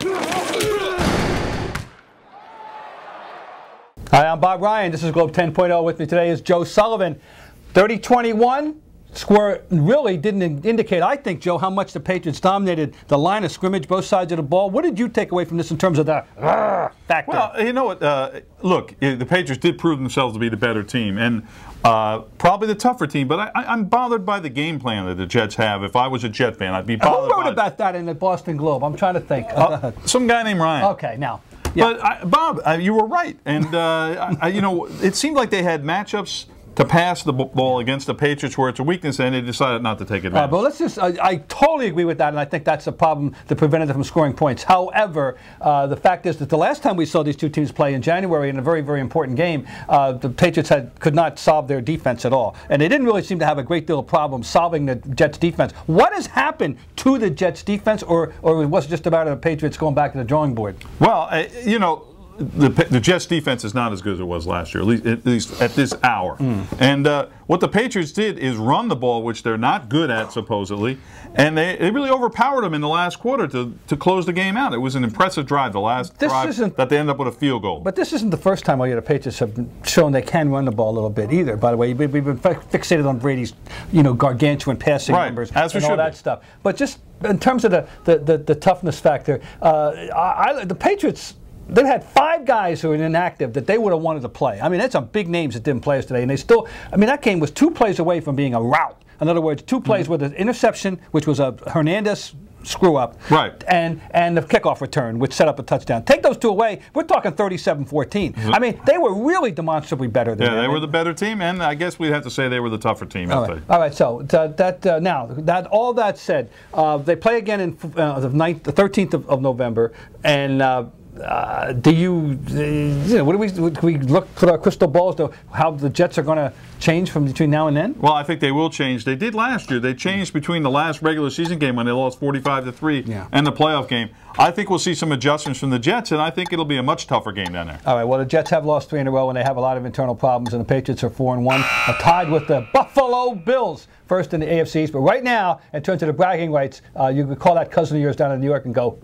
Hi, I'm Bob Ryan. This is Globe 10.0. With me today is Joe Sullivan. 30-21. Score really didn't indicate, I think, Joe, how much the Patriots dominated the line of scrimmage, both sides of the ball. What did you take away from this in terms of the factor? Well, you know what? Look, the Patriots did prove themselves to be the better team and probably the tougher team. But I'm bothered by the game plan that the Jets have. If I was a Jet fan, I'd be bothered. Who wrote about that in the Boston Globe? I'm trying to think. Some guy named Ryan. Okay, now. Yeah. But Bob, you were right, and you know, it seemed like they had matchups to pass the ball against the Patriots where it's a weakness, and they decided not to take advantage. But let's just, I totally agree with that, and I think that's the problem that prevented them from scoring points. However, the fact is that the last time we saw these two teams play in January in a very, very important game, the Patriots could not solve their defense at all. And they didn't really seem to have a great deal of problems solving the Jets' defense. What has happened to the Jets' defense, or was it just about the Patriots going back to the drawing board? Well, you know, the Jets' defense is not as good as it was last year, at least at this hour. And what the Patriots did is run the ball, which they're not good at, supposedly, and they really overpowered them in the last quarter to close the game out. It was an impressive drive, the last drive that they ended up with a field goal. But this isn't the first time the Patriots have shown they can run the ball a little bit either, by the way. We've been fixated on Brady's, you know, gargantuan passing numbers and all that stuff. But just in terms of the toughness factor, the Patriots, they had 5 guys who were inactive that they would have wanted to play. I mean, that's some big names that didn't play us today, and they still, I mean, that game was 2 plays away from being a rout. In other words, 2 plays with an interception, which was a Hernandez screw-up, and the kickoff return, which set up a touchdown. Take those 2 away, we're talking 37-14. I mean, they were really demonstrably better than them. Yeah, they were the better team, and I guess we'd have to say they were the tougher team. All right, so all that said, they play again in the 13th of November, and what do we look put our crystal balls to how the Jets are going to change from between now and then? Well, I think they will change. They did last year. They changed between the last regular season game when they lost 45-3 and the playoff game. I think we'll see some adjustments from the Jets, and I think it'll be a much tougher game down there. All right, well, the Jets have lost 3 in a row, and they have a lot of internal problems, and the Patriots are 4-1, tied with the Buffalo Bills, first in the AFC East. But right now, in terms of the bragging rights, you could call that cousin of yours down in New York and go,